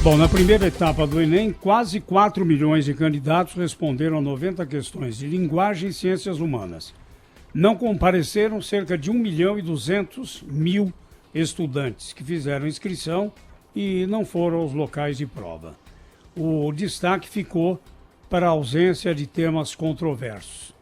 Bom, na primeira etapa do Enem, quase 4 milhões de candidatos responderam a 90 questões de linguagem e ciências humanas. Não compareceram cerca de 1.200.000 estudantes que fizeram inscrição e não foram aos locais de prova. O destaque ficou para a ausência de temas controversos,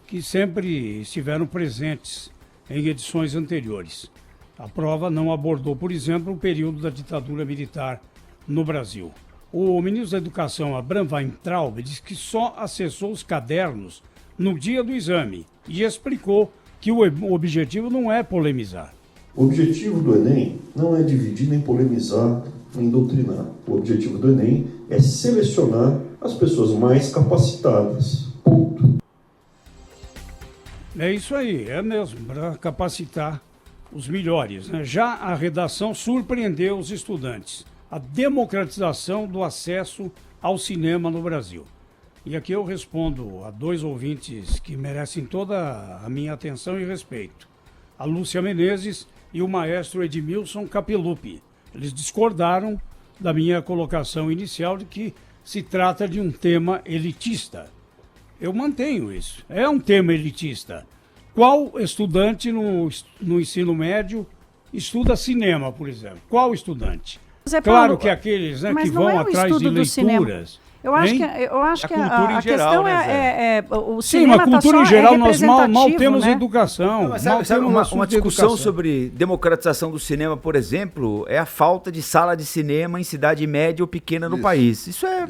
que sempre estiveram presentes em edições anteriores. A prova não abordou, por exemplo, o período da ditadura militar no Brasil. O ministro da Educação, Abraham Weintraub, disse que só acessou os cadernos no dia do exame e explicou que o objetivo não é polemizar. O objetivo do Enem não é dividir, nem polemizar, nem doutrinar. O objetivo do Enem é selecionar as pessoas mais capacitadas. Ponto. É isso aí, é mesmo, para capacitar os melhores, né? Já a redação surpreendeu os estudantes. A democratização do acesso ao cinema no Brasil. E aqui eu respondo a dois ouvintes que merecem toda a minha atenção e respeito. A Lúcia Menezes e o maestro Edmilson Capelupi. Eles discordaram da minha colocação inicial de que se trata de um tema elitista. Eu mantenho isso. É um tema elitista. Qual estudante no ensino médio estuda cinema, por exemplo? Qual estudante? Claro que aqueles, né, que vão atrás de leituras. Eu acho que a questão é o Sim, cinema. a cultura em geral nós mal temos, né? educação. Não, sabe uma discussão sobre democratização do cinema, por exemplo, é a falta de sala de cinema em cidade média ou pequena no país. Isso é,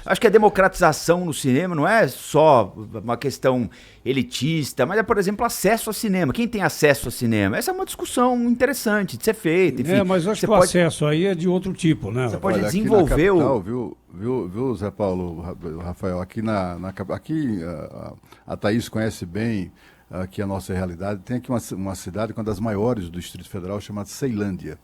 acho que a democratização no cinema não é só uma questão elitista, mas é, por exemplo, acesso ao cinema. Quem tem acesso ao cinema? Essa é uma discussão interessante de ser feita. Enfim, mas acho que o acesso aí é de outro tipo, né? Você pode desenvolver capital, viu, Zé Paulo, Rafael, aqui a Thaís conhece bem aqui a nossa realidade. Tem aqui uma cidade, uma das maiores do Distrito Federal, chamada Ceilândia.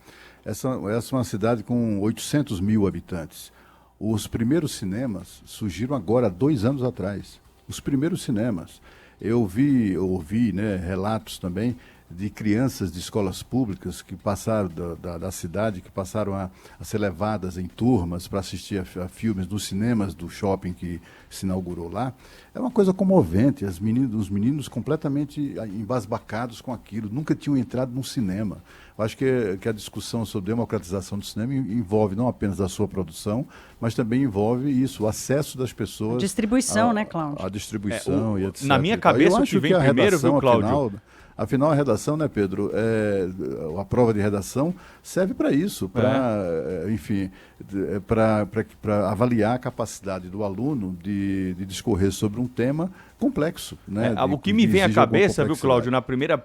Essa é uma cidade com 800 mil habitantes. Os primeiros cinemas surgiram agora, há 2 anos atrás. Os primeiros cinemas. Eu ouvi, né, relatos também de crianças de escolas públicas que passaram da cidade, que passaram a ser levadas em turmas para assistir a filmes nos cinemas do shopping que se inaugurou lá. É uma coisa comovente, os meninos completamente embasbacados com aquilo, nunca tinham entrado num cinema. Eu acho que a discussão sobre democratização do cinema envolve não apenas a sua produção, mas também envolve isso, o acesso das pessoas... Distribuição, né, Cláudio? A distribuição e etc. Na minha cabeça, o que vem primeiro, viu, Cláudio? Afinal, a redação, né, Pedro, a prova de redação serve para isso, para avaliar a capacidade do aluno de discorrer sobre um tema complexo. Né, o que me vem à cabeça, viu, Cláudio,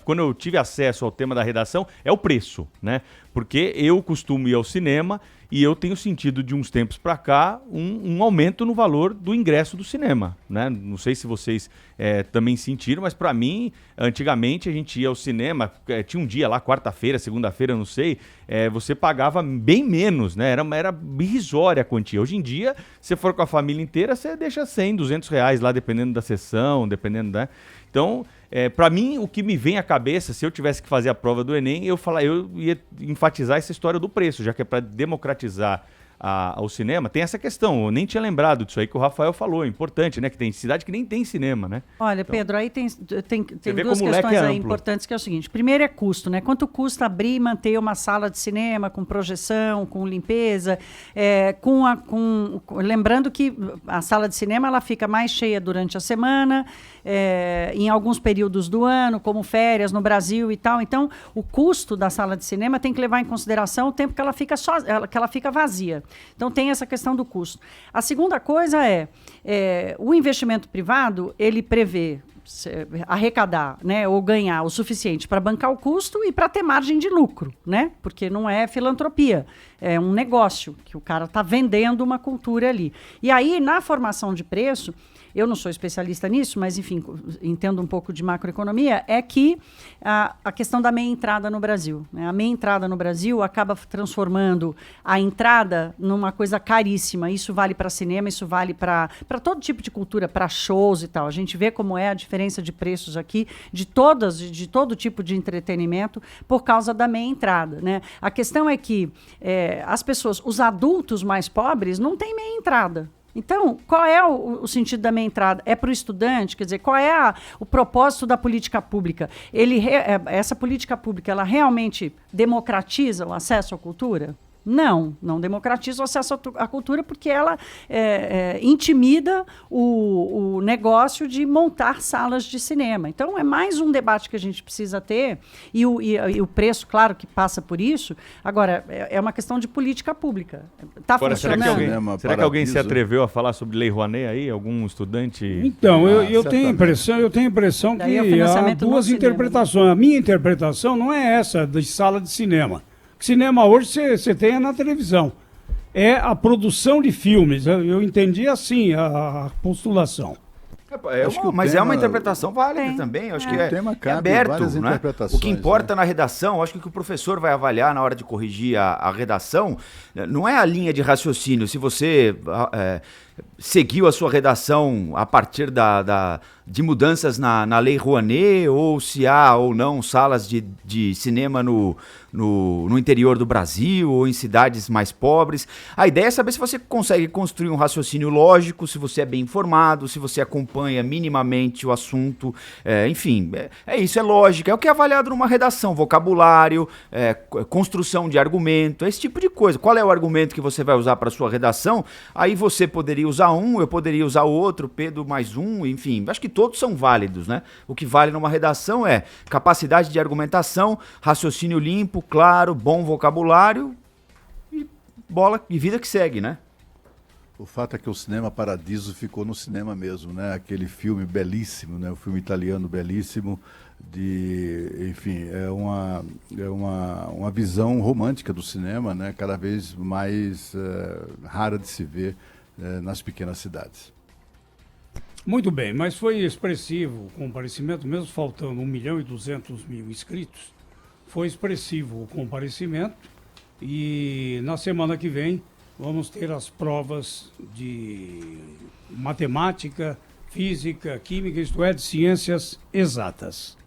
quando eu tive acesso ao tema da redação, é o preço, né? Porque eu costumo ir ao cinema e eu tenho sentido de uns tempos para cá um aumento no valor do ingresso do cinema, né? Não sei se vocês também sentiram, mas para mim, antigamente a gente ia ao cinema, tinha um dia lá, quarta-feira, segunda-feira, não sei, você pagava bem menos, né? Era irrisória a quantia. Hoje em dia, se for com a família inteira, você deixa 100, 200 reais lá, dependendo da sessão, dependendo da... Então, para mim, o que me vem à cabeça, se eu tivesse que fazer a prova do Enem, eu ia enfatizar essa história do preço, já que é para democratizar ao cinema. Tem essa questão, eu nem tinha lembrado disso aí que o Rafael falou, é importante, né? Que tem cidade que nem tem cinema, né? Olha, então, Pedro, aí tem duas questões aí importantes, que é o seguinte. Primeiro é custo, né? Quanto custa abrir e manter uma sala de cinema com projeção, com limpeza, lembrando que a sala de cinema ela fica mais cheia durante a semana, em alguns períodos do ano, como férias no Brasil e tal. Então, o custo da sala de cinema tem que levar em consideração o tempo que ela fica vazia. Então, tem essa questão do custo. A segunda coisa o investimento privado, ele prevê arrecadar, né, ou ganhar o suficiente para bancar o custo e para ter margem de lucro, né? Porque não é filantropia, é um negócio que o cara está vendendo uma cultura ali. E aí, na formação de preço, eu não sou especialista nisso, mas, enfim, entendo um pouco de macroeconomia, é que a questão da meia entrada no Brasil, né? A meia entrada no Brasil acaba transformando a entrada numa coisa caríssima. Isso vale para cinema, isso vale para todo tipo de cultura, para shows e tal. A gente vê como é a diferença de preços aqui, de todo tipo de entretenimento, por causa da meia entrada, né? A questão é que as pessoas, os adultos mais pobres, não têm meia entrada. Então, qual é o sentido da meia entrada? É para o estudante? Quer dizer, qual é o propósito da política pública? Essa política pública, ela realmente democratiza o acesso à cultura? Não democratiza o acesso à cultura porque ela intimida o negócio de montar salas de cinema. Então, é mais um debate que a gente precisa ter, e o preço, claro, que passa por isso. Agora, é uma questão de política pública. Está funcionando? Será que alguém se atreveu a falar sobre Lei Rouanet aí? Algum estudante? Então, eu tenho a impressão que há duas interpretações. A minha interpretação não é essa de sala de cinema. Cinema hoje você tem na televisão. É é de filmes. Eu entendi assim a postulação. Mas é uma interpretação válida também. Acho que é aberto, né? O que importa na redação, acho que o que o professor vai avaliar na hora de corrigir a redação, não é a linha de raciocínio. Se você seguiu a sua redação a partir de mudanças na Lei Rouanet, ou se há ou não salas de cinema no interior do Brasil ou em cidades mais pobres. A ideia é saber se você consegue construir um raciocínio lógico, se você é bem informado, se você acompanha minimamente o assunto. Enfim, isso, é lógica. É o que é avaliado numa redação: vocabulário, construção de argumento, esse tipo de coisa. Qual é o argumento que você vai usar para sua redação? Aí você poderia usar um, eu poderia usar outro, Pedro mais um, enfim. Acho que todos são válidos, né? O que vale numa redação é capacidade de argumentação, raciocínio limpo, claro, bom vocabulário e bola e vida que segue, né? O fato é que o Cinema Paradiso ficou no cinema mesmo, né? Aquele filme belíssimo, né? O filme italiano belíssimo, enfim, é uma visão romântica do cinema, né? Cada vez mais rara de se ver nas pequenas cidades. Muito bem, mas foi expressivo o comparecimento, mesmo faltando 1.200.000 inscritos, foi expressivo o comparecimento, e na semana que vem vamos ter as provas de matemática, física, química, isto é, de ciências exatas.